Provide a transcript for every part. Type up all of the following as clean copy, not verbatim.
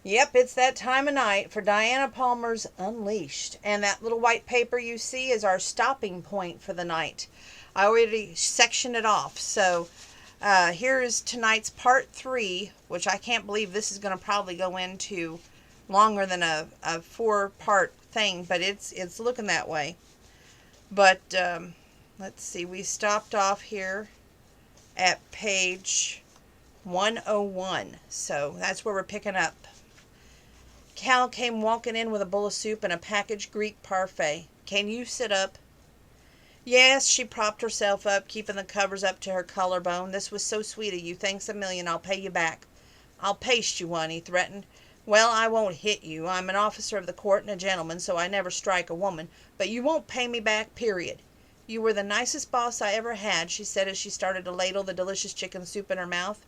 Yep, it's that time of night for Diana Palmer's Unleashed. And that little white paper you see is our stopping point for the night. I already sectioned it off. So here is tonight's part 3, which I can't believe this is going to probably go into longer than a 4-part thing, but it's looking that way. But let's see, we stopped off here at page 101. So that's where we're picking up. Cal came walking in with a bowl of soup and a packaged Greek parfait. Can you sit up? Yes, she propped herself up, keeping the covers up to her collarbone. This was so sweet of you. Thanks a million. I'll pay you back. I'll paste you one, he threatened. Well, I won't hit you. I'm an officer of the court and a gentleman, so I never strike a woman. But you won't pay me back, period. You were the nicest boss I ever had, she said as she started to ladle the delicious chicken soup in her mouth.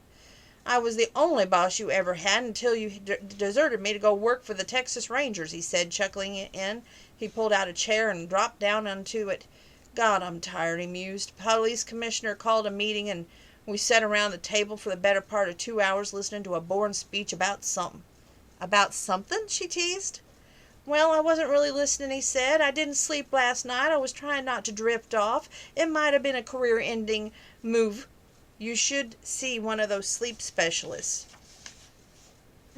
I was the only boss you ever had until you deserted me to go work for the Texas Rangers, he said, chuckling in. He pulled out a chair and dropped down onto it. God, I'm tired, he mused. Police commissioner called a meeting, and we sat around the table for the better part of 2 hours listening to a boring speech about something. About something? She teased. Well, I wasn't really listening, he said. I didn't sleep last night. I was trying not to drift off. It might have been a career-ending move. You should see one of those sleep specialists.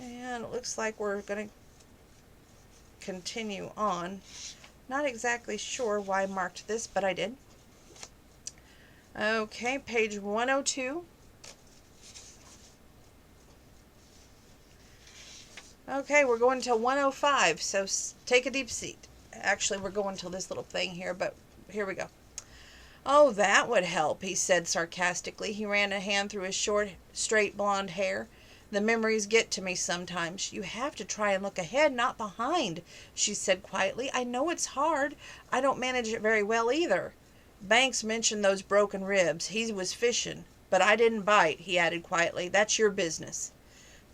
And it looks like we're going to continue on. Not exactly sure why I marked this, but I did. Okay, page 102. Okay, we're going to 105, so take a deep seat. Actually, we're going to this little thing here, but here we go. Oh, that would help, he said sarcastically. He ran a hand through his short, straight blonde hair. The memories get to me sometimes. You have to try and look ahead, not behind, she said quietly. I know it's hard. I don't manage it very well either. Banks mentioned those broken ribs. He was fishing. But I didn't bite, he added quietly. That's your business.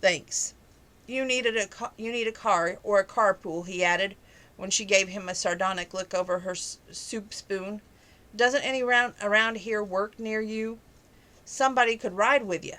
Thanks. You need a car, or a carpool, he added, when she gave him a sardonic look over her soup spoon. Doesn't any around here work near you? Somebody could ride with you.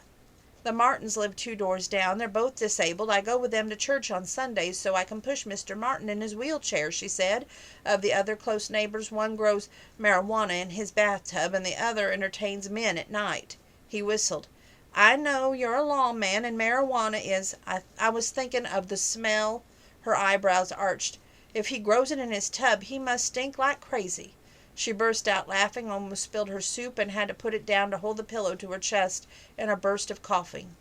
The Martins live 2 doors down. They're both disabled. I go with them to church on Sundays so I can push Mr. Martin in his wheelchair, she said. Of the other close neighbors, one grows marijuana in his bathtub and the other entertains men at night. He whistled. I know you're a lawman and marijuana is... I was thinking of the smell. Her eyebrows arched. If he grows it in his tub, he must stink like crazy. She burst out laughing, almost spilled her soup, and had to put it down to hold the pillow to her chest in a burst of coughing.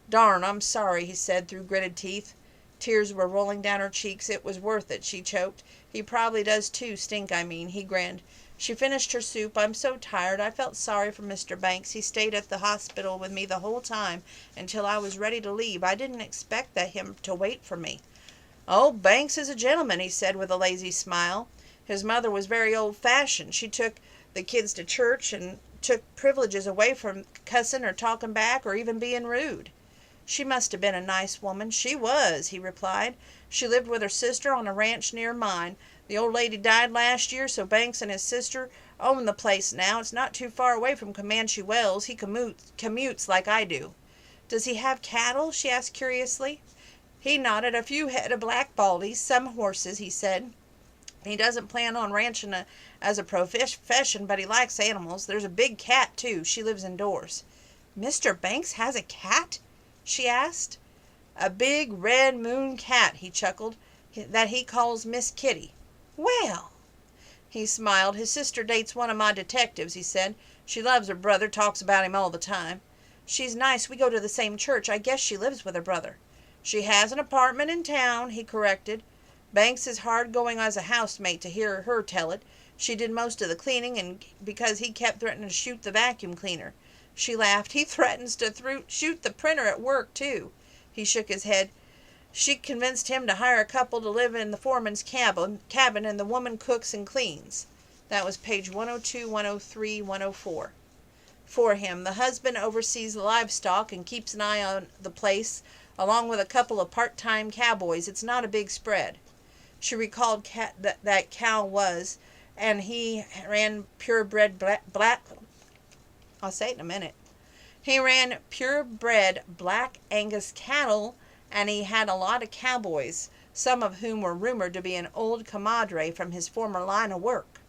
Darn, I'm sorry, he said through gritted teeth. Tears were rolling down her cheeks. It was worth it, she choked. He probably does too, stink I mean, he grinned. She finished her soup. I'm so tired. I felt sorry for Mr. Banks. He stayed at the hospital with me the whole time until I was ready to leave. I didn't expect him to wait for me. Oh, Banks is a gentleman, he said with a lazy smile. His mother was very old-fashioned. She took the kids to church and took privileges away from cussing or talking back or even being rude. She must have been a nice woman. She was, he replied. She lived with her sister on a ranch near mine. The old lady died last year, so Banks and his sister own the place now. It's not too far away from Comanche Wells. He commutes like I do. Does he have cattle? She asked curiously. He nodded. A few head of black baldies, some horses, he said. He doesn't plan on ranching as a profession, but he likes animals. There's a big cat, too. She lives indoors. Mr. Banks has a cat? She asked. A big red moon cat, he chuckled, that he calls Miss Kitty. Well, he smiled. His sister dates one of my detectives, he said. She loves her brother, talks about him all the time. She's nice. We go to the same church. I guess she lives with her brother. She has an apartment in town, he corrected. Banks is hard going as a housemaid, to hear her tell it. She did most of the cleaning, and because he kept threatening to shoot the vacuum cleaner. She laughed. He threatens to shoot the printer at work, too. He shook his head. She convinced him to hire a couple to live in the foreman's cabin, and the woman cooks and cleans. That was page 102, 103, 104. For him, the husband oversees the livestock and keeps an eye on the place, along with a couple of part-time cowboys. It's not a big spread. She recalled that Cal was, and he ran purebred black... I'll say it in a minute. He ran purebred black Angus cattle and he had a lot of cowboys, some of whom were rumored to be an old compadre from his former line of work.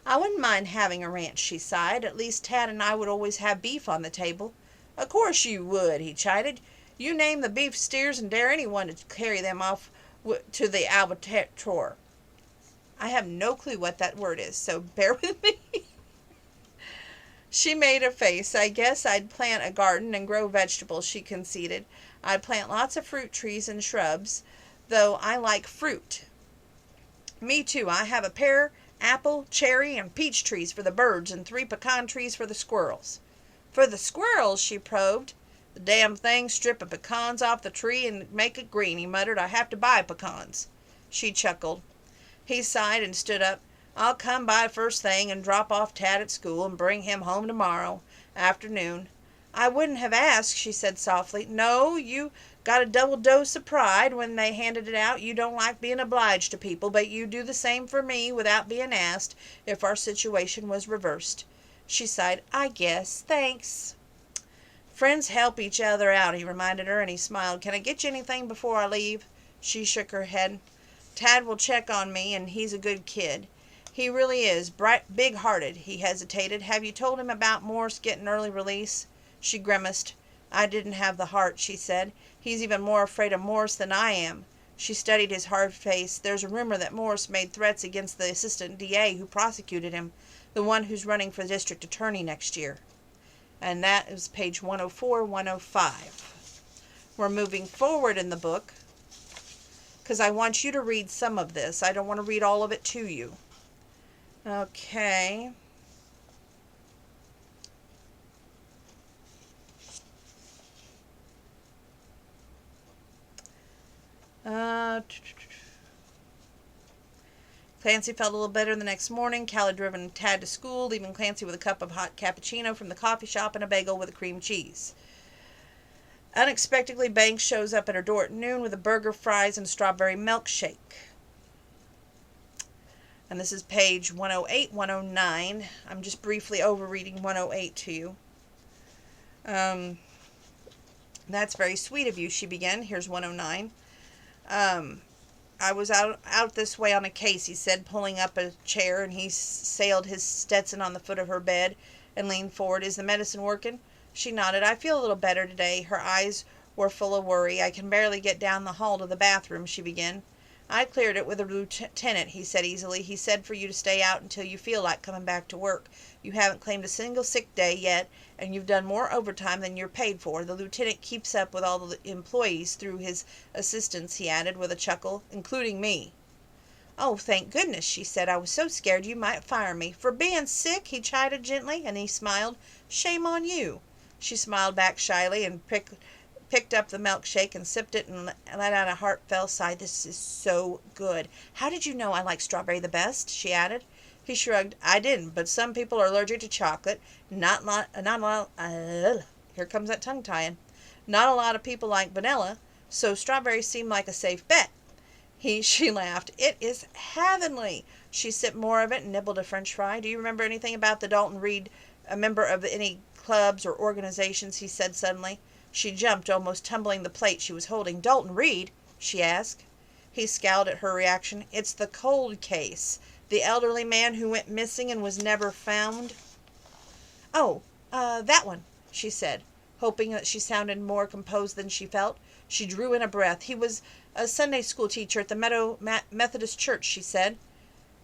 I wouldn't mind having a ranch, she sighed. At least Tad and I would always have beef on the table. Of course you would, he chided. You name the beef steers and dare anyone to carry them off to the albatross. I have no clue what that word is, so bear with me. She made a face. I guess I'd plant a garden and grow vegetables, she conceded. I'd plant lots of fruit trees and shrubs, though I like fruit. Me too. I have a pear, apple, cherry, and peach trees for the birds and 3 pecan trees for the squirrels. For the squirrels, she probed. The damn thing strip a pecans off the tree and make it green, he muttered. I have to buy pecans. She chuckled. He sighed and stood up. I'll come by first thing and drop off Tad at school and bring him home tomorrow afternoon. I wouldn't have asked, she said softly. No, you got a double dose of pride when they handed it out. You don't like being obliged to people, but you do the same for me without being asked if our situation was reversed. She sighed. I guess. Thanks. Friends help each other out, he reminded her, and he smiled. Can I get you anything before I leave? She shook her head. Tad will check on me, and he's a good kid. He really is. Bright, big-hearted. He hesitated. Have you told him about Morse getting early release? She grimaced. I didn't have the heart, she said. He's even more afraid of Morse than I am. She studied his hard face. There's a rumor that Morse made threats against the assistant DA who prosecuted him, the one who's running for district attorney next year. And that is page 104, 105. We're moving forward in the book because I want you to read some of this. I don't want to read all of it to you. Okay. Clancy felt a little better the next morning. Cal had driven Tad to school, leaving Clancy with a cup of hot cappuccino from the coffee shop and a bagel with a cream cheese. Unexpectedly, Banks shows up at her door at noon with a burger, fries, and strawberry milkshake. And this is page 108, 109. I'm just briefly overreading 108 to you. That's very sweet of you, she began. Here's 109. I was out this way on a case, he said, pulling up a chair, and he sailed his Stetson on the foot of her bed and leaned forward. Is the medicine working? She nodded. I feel a little better today. Her eyes were full of worry. I can barely get down the hall to the bathroom, she began. I cleared it with a lieutenant, he said easily. He said for you to stay out until you feel like coming back to work. You haven't claimed a single sick day yet, and you've done more overtime than you're paid for. The lieutenant keeps up with all the employees through his assistants, he added with a chuckle, including me. Oh, thank goodness, she said. I was so scared you might fire me. For being sick, he chided gently, and he smiled. Shame on you. She smiled back shyly and picked up the milkshake and sipped it and let out a heartfelt sigh. This is so good. How did you know I like strawberry the best? She added. He shrugged. I didn't, but some people are allergic to chocolate. Not a lot. Here comes that tongue tying. Not a lot of people like vanilla, so strawberry seemed like a safe bet. She laughed. It is heavenly. She sipped more of it and nibbled a French fry. Do you remember anything about the Dalton Reed, a member of any clubs or organizations? He said suddenly. She jumped, almost tumbling the plate she was holding. Dalton Reed? She asked. He scowled at her reaction. It's the cold case. The elderly man who went missing and was never found. Oh, that one, she said, hoping that she sounded more composed than she felt. She drew in a breath. He was a Sunday school teacher at the Meadow Methodist Church, she said.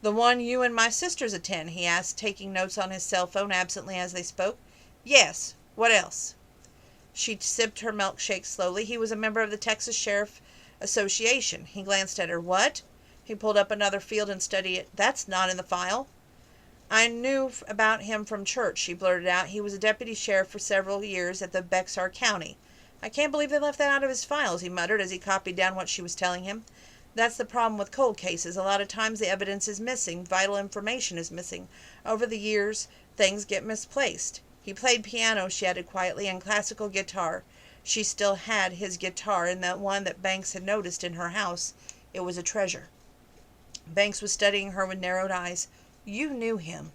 The one you and my sisters attend, he asked, taking notes on his cell phone absently as they spoke. Yes. What else? She sipped her milkshake slowly. He was a member of the Texas Sheriff Association. He glanced at her. What? He pulled up another field and studied it. That's not in the file. I knew about him from church, she blurted out. He was a deputy sheriff for several years at the Bexar County. I can't believe they left that out of his files, he muttered as he copied down what she was telling him. That's the problem with cold cases. A lot of times the evidence is missing. Vital information is missing. Over the years, things get misplaced. He played piano, she added quietly, and classical guitar. She still had his guitar, and that one that Banks had noticed in her house. It was a treasure. Banks was studying her with narrowed eyes. You knew him.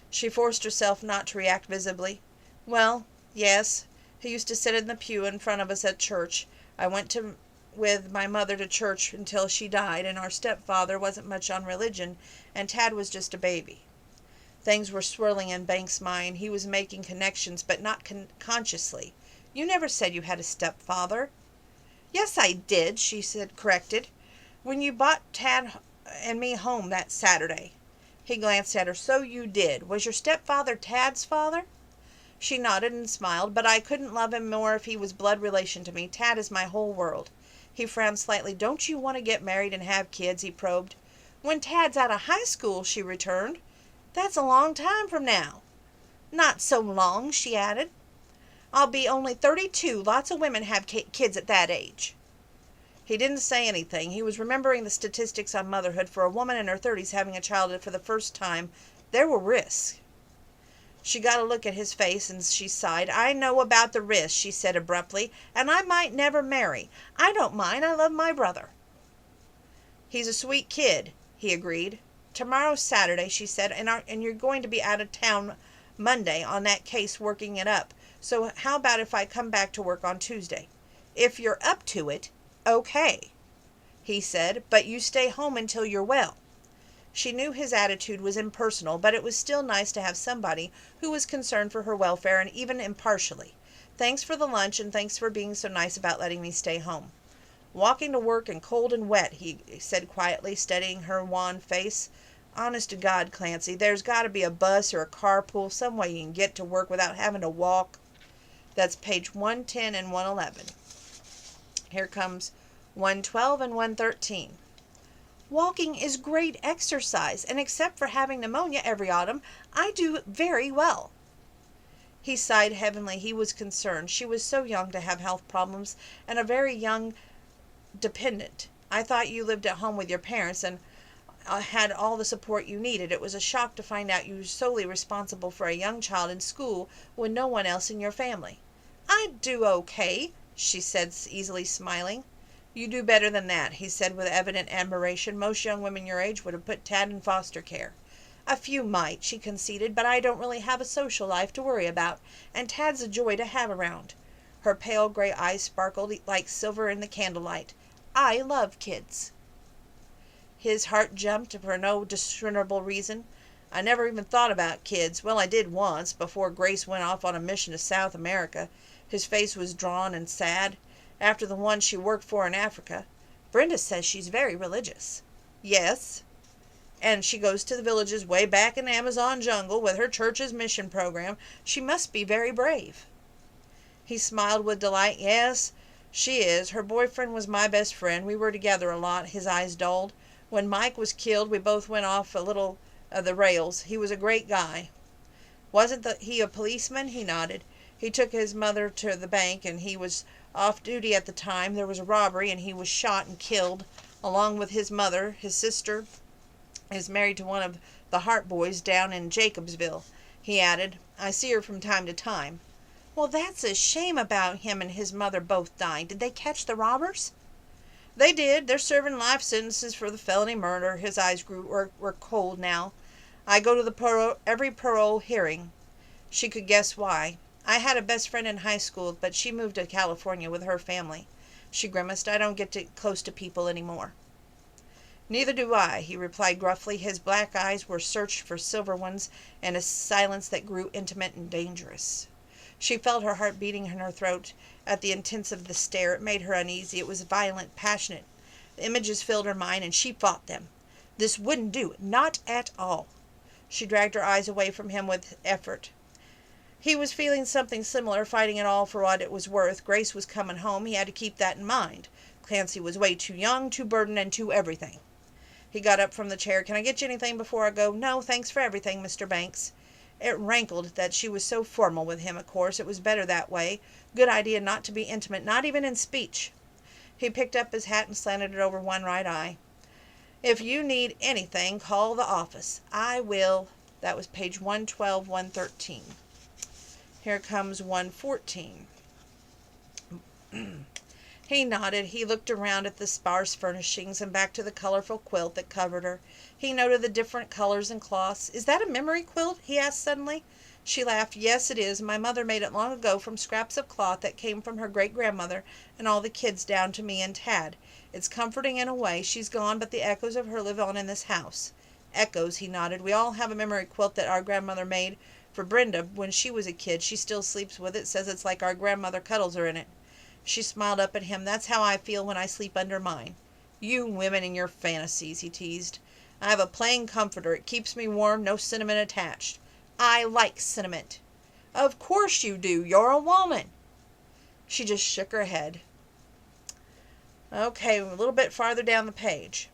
She forced herself not to react visibly. Well, yes. He used to sit in the pew in front of us at church. I went with my mother to church until she died, and our stepfather wasn't much on religion, and Tad was just a baby. Things were swirling in Banks' mind. He was making connections, but not consciously. You never said you had a stepfather. Yes, I did, she said, corrected. When you brought Tad and me home that Saturday. He glanced at her. So you did. Was your stepfather Tad's father? She nodded and smiled. But I couldn't love him more if he was blood relation to me. Tad is my whole world. He frowned slightly. Don't you want to get married and have kids? He probed. When Tad's out of high school, she returned. That's a long time from now. Not so long, she added. I'll be only 32. Lots of women have kids at that age. He didn't say anything. He was remembering the statistics on motherhood. For a woman in her 30s having a child for the first time, there were risks. She got a look at his face and she sighed. I know about the risks, she said abruptly, and I might never marry. I don't mind. I love my brother. He's a sweet kid, he agreed. Tomorrow's Saturday, she said, and you're going to be out of town Monday on that case working it up. So how about if I come back to work on Tuesday? If you're up to it, okay, he said, but you stay home until you're well. She knew his attitude was impersonal, but it was still nice to have somebody who was concerned for her welfare, and even impartially. Thanks for the lunch, and thanks for being so nice about letting me stay home. Walking to work and cold and wet, he said quietly, studying her wan face. Honest to God, Clancy, there's got to be a bus or a carpool, some way you can get to work without having to walk. That's page 110 and 111. Here comes 112 and 113. Walking is great exercise, and except for having pneumonia every autumn, I do very well. He sighed heavily. He was concerned. She was so young to have health problems, and a very young dependent. I thought you lived at home with your parents and had all the support you needed. It was a shock to find out you were solely responsible for a young child in school with no one else in your family. I do okay, she said, easily smiling. You do better than that, he said with evident admiration. Most young women your age would have put Tad in foster care. A few might, she conceded, but I don't really have a social life to worry about, and Tad's a joy to have around. Her pale gray eyes sparkled like silver in the candlelight. I love kids. His heart jumped for no discernible reason. I never even thought about kids. Well, I did once, before Grace went off on a mission to South America. His face was drawn and sad. After the one she worked for in Africa. Brenda says she's very religious. Yes. And she goes to the villages way back in the Amazon jungle with her church's mission program. She must be very brave. He smiled with delight. Yes, she is. Her boyfriend was my best friend. We were together a lot. His eyes dulled. When Mike was killed, we both went off a little of the rails. He was a great guy. Wasn't he a policeman? He nodded. He took his mother to the bank, and he was off duty at the time. There was a robbery, and he was shot and killed, along with his mother. His sister is married to one of the Hart boys down in Jacobsville, he added. I see her from time to time. Well, that's a shame about him and his mother both dying. Did they catch the robbers? They did. They're serving life sentences for the felony murder. His eyes were cold now. I go to every parole hearing. She could guess why. I had a best friend in high school, but she moved to California with her family. She grimaced. I don't get close to people anymore. Neither do I, he replied gruffly. His black eyes were searched for silver ones, and a silence that grew intimate and dangerous. She felt her heart beating in her throat at the intensity of the stare. It made her uneasy. It was violent, passionate. The images filled her mind, and she fought them. This wouldn't do it. Not at all. She dragged her eyes away from him with effort. He was feeling something similar, fighting it all for what it was worth. Grace was coming home. He had to keep that in mind. Clancy was way too young, too burdened, and too everything. He got up from the chair. Can I get you anything before I go? No, thanks for everything, Mr. Banks. It rankled that she was so formal with him, of course. It was better that way. Good idea not to be intimate, not even in speech. He picked up his hat and slanted it over one right eye. If you need anything, call the office. I will. That was page 112, 113. Here comes 114. He nodded. He looked around at the sparse furnishings and back to the colorful quilt that covered her. He noted the different colors and cloths. Is that a memory quilt? He asked suddenly. She laughed. Yes, it is. My mother made it long ago from scraps of cloth that came from her great-grandmother and all the kids down to me and Tad. It's comforting in a way. She's gone, but the echoes of her live on in this house. Echoes, he nodded. We all have a memory quilt that our grandmother made for Brenda when she was a kid. She still sleeps with it, says it's like our grandmother cuddles her in it. She smiled up at him. That's how I feel when I sleep under mine. You women and your fantasies, he teased. I have a plain comforter. It keeps me warm, no sentiment attached. I like sentiment. Of course you do. You're a woman. She just shook her head. Okay, a little bit farther down the page.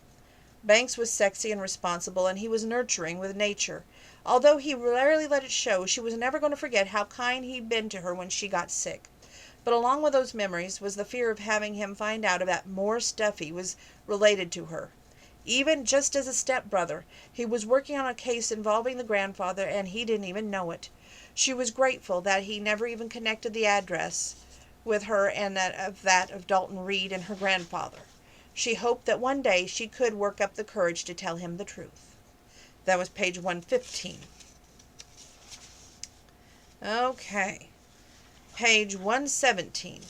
Banks was sexy and responsible, and he was nurturing with nature. Although he rarely let it show, she was never going to forget how kind he'd been to her when she got sick. But along with those memories was the fear of having him find out that more Stuffy was related to her. Even just as a stepbrother, he was working on a case involving the grandfather, and he didn't even know it. She was grateful that he never even connected the address with her and that of Dalton Reed and her grandfather. She hoped that one day she could work up the courage to tell him the truth. That was page 115. Okay. Page 117.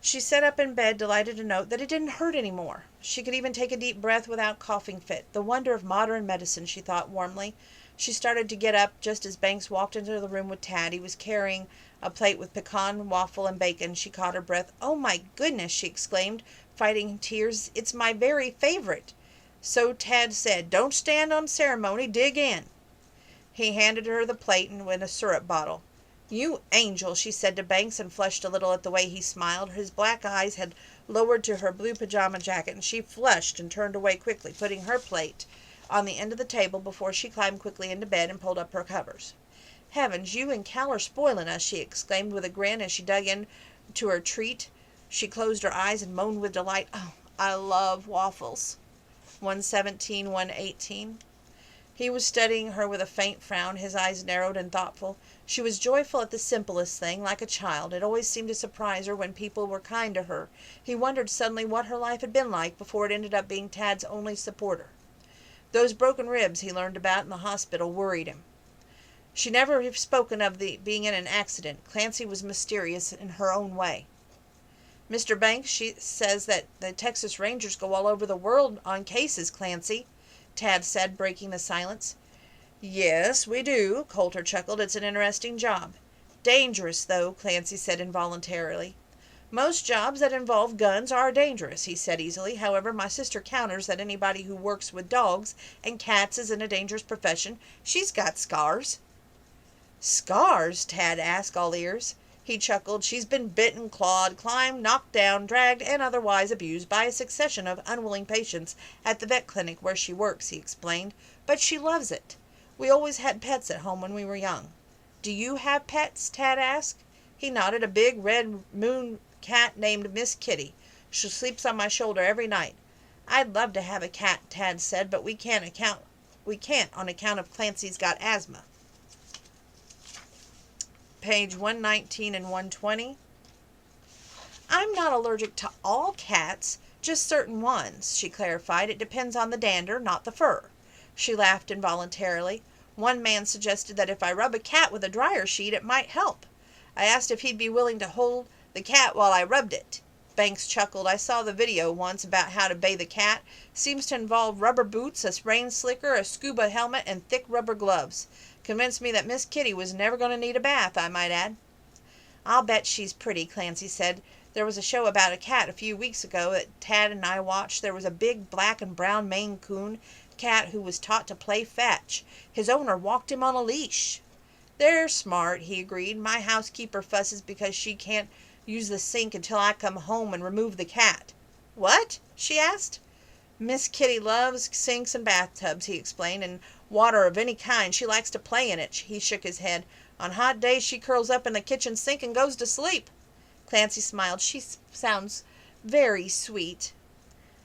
She sat up in bed, delighted to note that it didn't hurt any more. She could even take a deep breath without coughing fit. The wonder of modern medicine, she thought warmly. She started to get up just as Banks walked into the room with Tad. He was carrying a plate with pecan, waffle, and bacon. She caught her breath. Oh, my goodness, she exclaimed, fighting tears. It's my very favorite. So Tad said, don't stand on ceremony, dig in. He handed her the plate and a syrup bottle. You angel, she said to Banks, and flushed a little at the way he smiled. His black eyes had lowered to her blue pajama jacket, and she flushed and turned away quickly, putting her plate on the end of the table before she climbed quickly into bed and pulled up her covers. Heavens, you and Cal are spoiling us, she exclaimed with a grin as she dug in to her treat. She closed her eyes and moaned with delight. Oh, I love waffles. 117, 118. He was studying her with a faint frown, his eyes narrowed and thoughtful. She was joyful at the simplest thing, like a child. It always seemed to surprise her when people were kind to her. He wondered suddenly what her life had been like before it ended up being Tad's only supporter. Those broken ribs he learned about in the hospital worried him. She never had spoken of being in an accident. Clancy was mysterious in her own way. Mr. Banks, she says that the Texas Rangers go all over the world on cases, Clancy, Tad said, breaking the silence. Yes, we do, Coulter chuckled. It's an interesting job. Dangerous, though, Clancy said involuntarily. Most jobs that involve guns are dangerous, he said easily. However, my sister counters that anybody who works with dogs and cats is in a dangerous profession. She's got scars. Scars? Tad asked, all ears. He chuckled. She's been bitten, clawed, climbed, knocked down, dragged, and otherwise abused by a succession of unwilling patients at the vet clinic where she works, he explained. But she loves it. We always had pets at home when we were young. Do you have pets? Tad asked. He nodded. A big red moon cat named Miss Kitty. She sleeps on my shoulder every night. I'd love to have a cat, Tad said, but we can't on account of Clancy's got asthma. Page 119 and 120. I'm not allergic to all cats, just certain ones, she clarified. It depends on the dander, not the fur. She laughed involuntarily. One man suggested that if I rub a cat with a dryer sheet, it might help. I asked if he'd be willing to hold the cat while I rubbed it. Banks chuckled. I saw the video once about how to bathe a cat. Seems to involve rubber boots, a rain slicker, a scuba helmet, and thick rubber gloves. Convinced me that Miss Kitty was never going to need a bath, I might add. I'll bet she's pretty, Clancy said. There was a show about a cat a few weeks ago that Tad and I watched. There was a big black and brown Maine Coon cat who was taught to play fetch. His owner walked him on a leash. They're smart, he agreed. My housekeeper fusses because she can't use the sink until I come home and remove the cat. What? She asked. Miss Kitty loves sinks and bathtubs, he explained, and water of any kind. She likes to play in it. He shook his head. On hot days she curls up in the kitchen sink and goes to sleep. Clancy smiled. She sounds very sweet.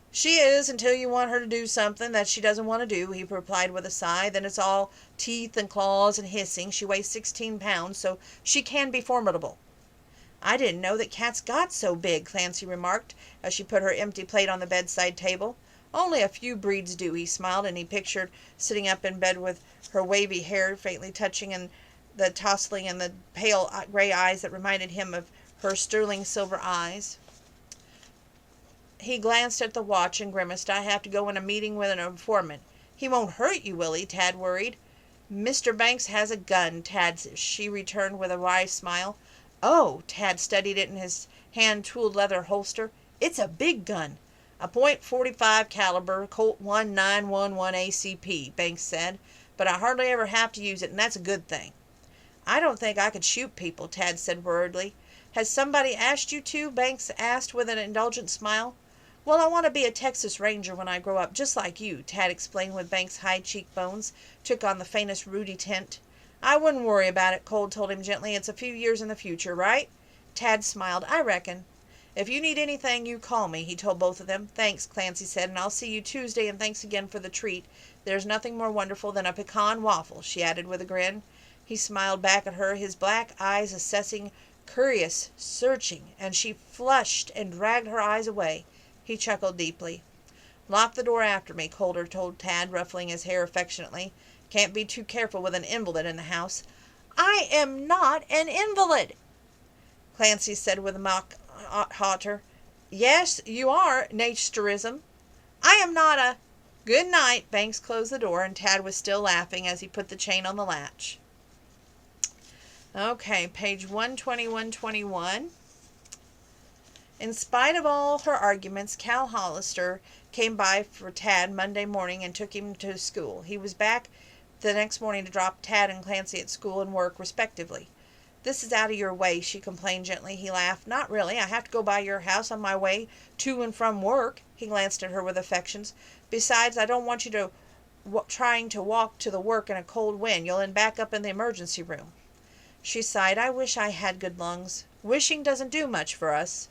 She is, until you want her to do something that she doesn't want to do, he replied with a sigh. Then it's all teeth and claws and hissing. She weighs 16 pounds, so she can be formidable. I didn't know that cats got so big, Clancy remarked, as she put her empty plate on the bedside table. Only a few breeds do, he smiled, and he pictured sitting up in bed with her wavy hair faintly touching and the tousling and the pale gray eyes that reminded him of her sterling silver eyes. He glanced at the watch and grimaced. I have to go in a meeting with an informant. He won't hurt you, will he? Tad worried. Mr. Banks has a gun, she returned with a wry smile. Oh, Tad studied it in his hand-tooled leather holster. It's a big gun. A .45 caliber, Colt 1911 ACP, Banks said. But I hardly ever have to use it, and that's a good thing. I don't think I could shoot people, Tad said worriedly. Has somebody asked you to? Banks asked with an indulgent smile. Well, I want to be a Texas Ranger when I grow up, just like you, Tad explained with Banks' high cheekbones took on the faintest ruddy tint. I wouldn't worry about it, Cole told him gently. It's a few years in the future, right? Tad smiled. I reckon. If you need anything, you call me, he told both of them. Thanks, Clancy said, and I'll see you Tuesday, and thanks again for the treat. There's nothing more wonderful than a pecan waffle, she added with a grin. He smiled back at her, his black eyes assessing, curious, searching, and she flushed and dragged her eyes away. He chuckled deeply. Lock the door after me, Calder told Tad, ruffling his hair affectionately. Can't be too careful with an invalid in the house. I am not an invalid, Clancy said with a mock hauteur. Yes, you are, naturism. I am not a... Good night. Banks closed the door, and Tad was still laughing as he put the chain on the latch. Okay, page 121. In spite of all her arguments, Cal Hollister came by for Tad Monday morning and took him to school. He was back the next morning to drop Tad and Clancy at school and work, respectively. This is out of your way, she complained gently. He laughed. Not really. I have to go by your house on my way to and from work. He glanced at her with affections. Besides, I don't want you to trying to walk to the work in a cold wind. You'll end back up in the emergency room. She sighed. I wish I had good lungs. Wishing doesn't do much for us.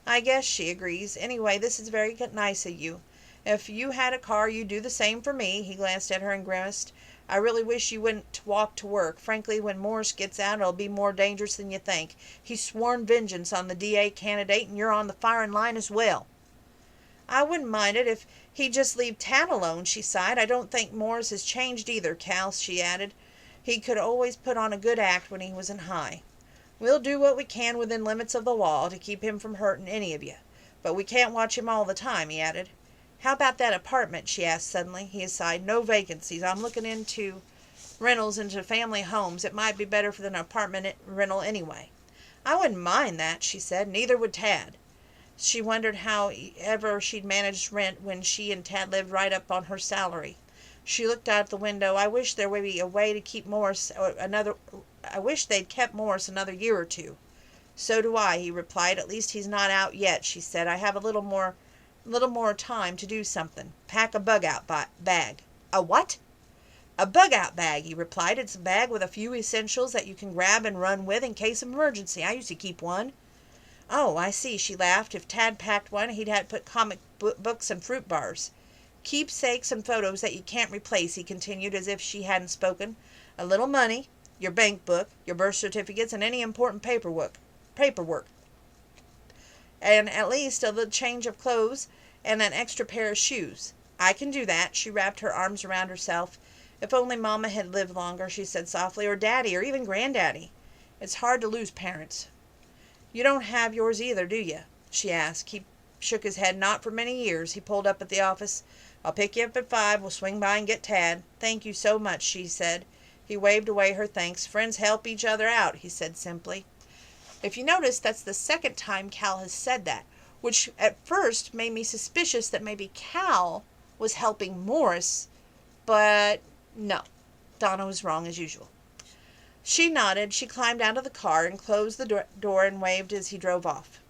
I guess, she agrees. Anyway, this is very nice of you. If you had a car, you'd do the same for me. He glanced at her and grimaced. I really wish you wouldn't walk to work. Frankly, when Morris gets out, it'll be more dangerous than you think. He's sworn vengeance on the DA candidate, and you're on the firing line as well. I wouldn't mind it if he'd just leave Tad alone, she sighed. I don't think Morris has changed either, Cal, she added. He could always put on a good act when he was in high. We'll do what we can within limits of the law to keep him from hurting any of you. But we can't watch him all the time, he added. How about that apartment, she asked suddenly. He sighed. No vacancies. I'm looking into rentals into family homes. It might be better for an apartment rental anyway. I wouldn't mind that, she said. Neither would Tad. She wondered how ever she'd managed rent when she and Tad lived right up on her salary. She looked out the window. I wish there would be a way to keep Morris I wish they'd kept Morris another year or two. So do I, he replied. At least he's not out yet, she said. I have a little more time to do something. Pack a bug-out bag. A what? A bug-out bag, he replied. It's a bag with a few essentials that you can grab and run with in case of emergency. I used to keep one. Oh, I see, she laughed. If Tad packed one, he'd have to put comic books and fruit bars. Keepsakes and photos that you can't replace, he continued as if she hadn't spoken. A little money, your bank book, your birth certificates, and any important paperwork. And at least a little change of clothes and an extra pair of shoes. I can do that. She wrapped her arms around herself. If only Mama had lived longer, she said softly, or Daddy, or even Granddaddy. It's hard to lose parents. You don't have yours either, do you? She asked. He shook his head. Not for many years. He pulled up at the office. I'll pick you up at 5. We'll swing by and get Tad. Thank you so much, she said. He waved away her thanks. Friends help each other out, he said simply. If you notice, that's the second time Cal has said that, which at first made me suspicious that maybe Cal was helping Morris, but no, Donna was wrong as usual. She nodded. She climbed out of the car and closed the door and waved as he drove off.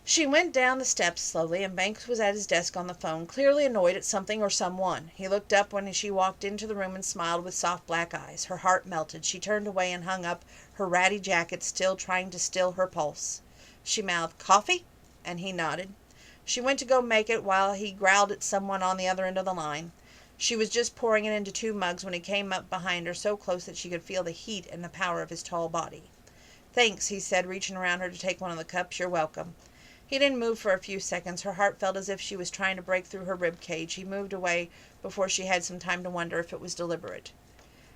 She went down the steps slowly, and Banks was at his desk on the phone, clearly annoyed at something or someone. He looked up when she walked into the room and smiled with soft black eyes. Her heart melted. She turned away and hung up her ratty jacket, still trying to still her pulse. She mouthed, "Coffee?" and he nodded. She went to go make it while he growled at someone on the other end of the line. She was just pouring it into 2 mugs when he came up behind her, so close that she could feel the heat and the power of his tall body. "Thanks," he said, reaching around her to take one of the cups. "You're welcome." He didn't move for a few seconds. Her heart felt as if she was trying to break through her rib cage. He moved away before she had some time to wonder if it was deliberate.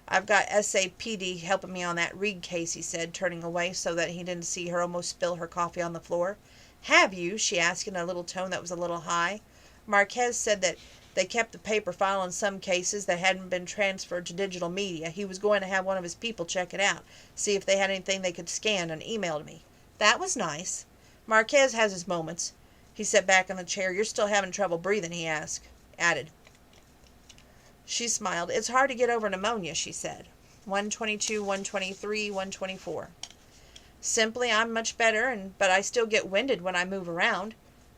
I've got SAPD helping me on that Reed case, he said, turning away so that he didn't see her almost spill her coffee on the floor. Have you? She asked in a little tone that was a little high. Marquez said that they kept the paper file on some cases that hadn't been transferred to digital media. He was going to have one of his people check it out, see if they had anything they could scan and email to me. That was nice. Marquez has his moments. He sat back in the chair. You're still having trouble breathing, he added. She smiled. It's hard to get over pneumonia, she said. 122, 123, 124. Simply, I'm much better, but I still get winded when I move around.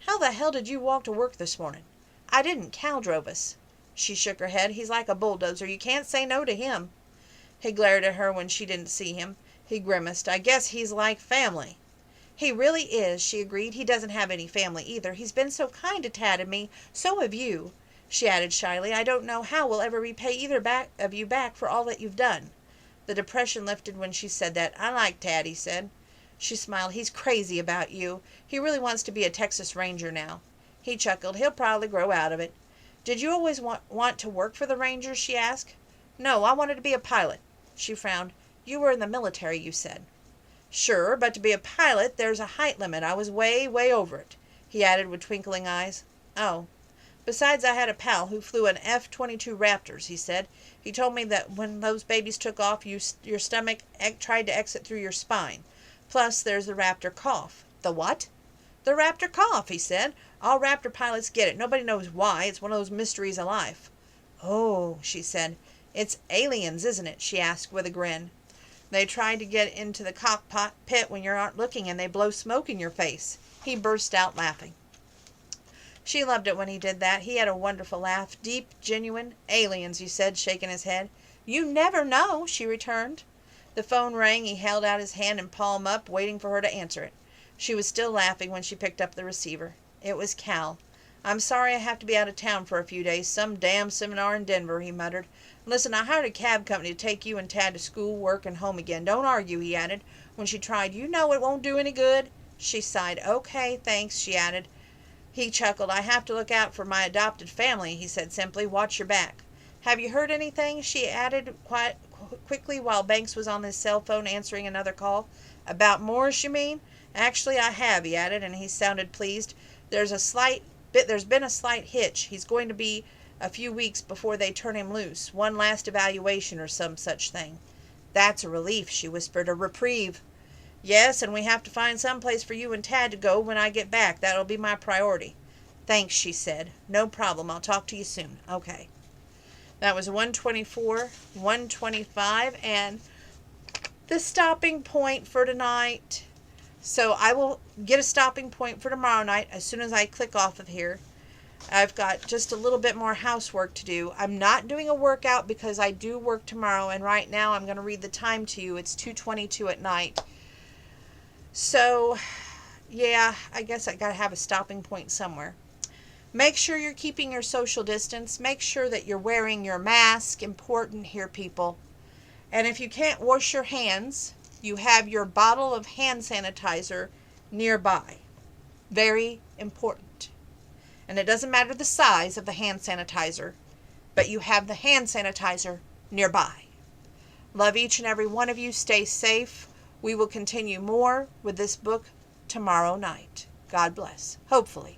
How the hell did you walk to work this morning? I didn't. Cal drove us. She shook her head. He's like a bulldozer. You can't say no to him. He glared at her when she didn't see him. He grimaced. I guess he's like family. He really is, she agreed. He doesn't have any family either. He's been so kind to Tad and me. So have you. She added shyly, I don't know how we'll ever repay either of you back for all that you've done. The depression lifted when she said that. I like Tad, he said. She smiled. He's crazy about you. He really wants to be a Texas Ranger now. He chuckled. He'll probably grow out of it. Did you always want to work for the Rangers, she asked. No, I wanted to be a pilot. She frowned. You were in the military, you said. Sure, but to be a pilot, there's a height limit. I was way, way over it, he added with twinkling eyes. Oh. Besides, I had a pal who flew an F-22 Raptors, he said. He told me that when those babies took off, your stomach tried to exit through your spine. Plus, there's the Raptor cough. The what? The Raptor cough, he said. All Raptor pilots get it. Nobody knows why. It's one of those mysteries of life. Oh, she said. It's aliens, isn't it? She asked with a grin. They try to get into the cockpit when you aren't looking, and they blow smoke in your face. He burst out laughing. She loved it when he did that. He had a wonderful laugh. Deep, genuine. Aliens, he said, shaking his head. You never know, she returned. The phone rang. He held out his hand and palm up, waiting for her to answer it. She was still laughing when she picked up the receiver. It was Cal. I'm sorry I have to be out of town for a few days. Some damn seminar in Denver, he muttered. Listen, I hired a cab company to take you and Tad to school, work, and home again. Don't argue, he added, when she tried. You know it won't do any good. She sighed. Okay, thanks, she added. He chuckled. I have to look out for my adopted family, he said simply. Watch your back. Have you heard anything? She added quickly while Banks was on his cell phone answering another call. About Morris, you mean? Actually, I have, he added, and he sounded pleased. There's been a slight hitch. He's going to be a few weeks before they turn him loose. One last evaluation or some such thing. That's a relief, she whispered. A reprieve. Yes, and we have to find some place for you and Tad to go when I get back. That'll be my priority. Thanks, she said. No problem. I'll talk to you soon. Okay. That was 124, 125, and the stopping point for tonight. So I will get a stopping point for tomorrow night as soon as I click off of here. I've got just a little bit more housework to do. I'm not doing a workout because I do work tomorrow, and right now I'm going to read the time to you. It's 2:22 at night. So, yeah, I guess I got to have a stopping point somewhere. Make sure you're keeping your social distance. Make sure that you're wearing your mask. Important here, people. And if you can't wash your hands, you have your bottle of hand sanitizer nearby. Very important. And it doesn't matter the size of the hand sanitizer, but you have the hand sanitizer nearby. Love each and every one of you. Stay safe. We will continue more with this book tomorrow night. God bless. Hopefully.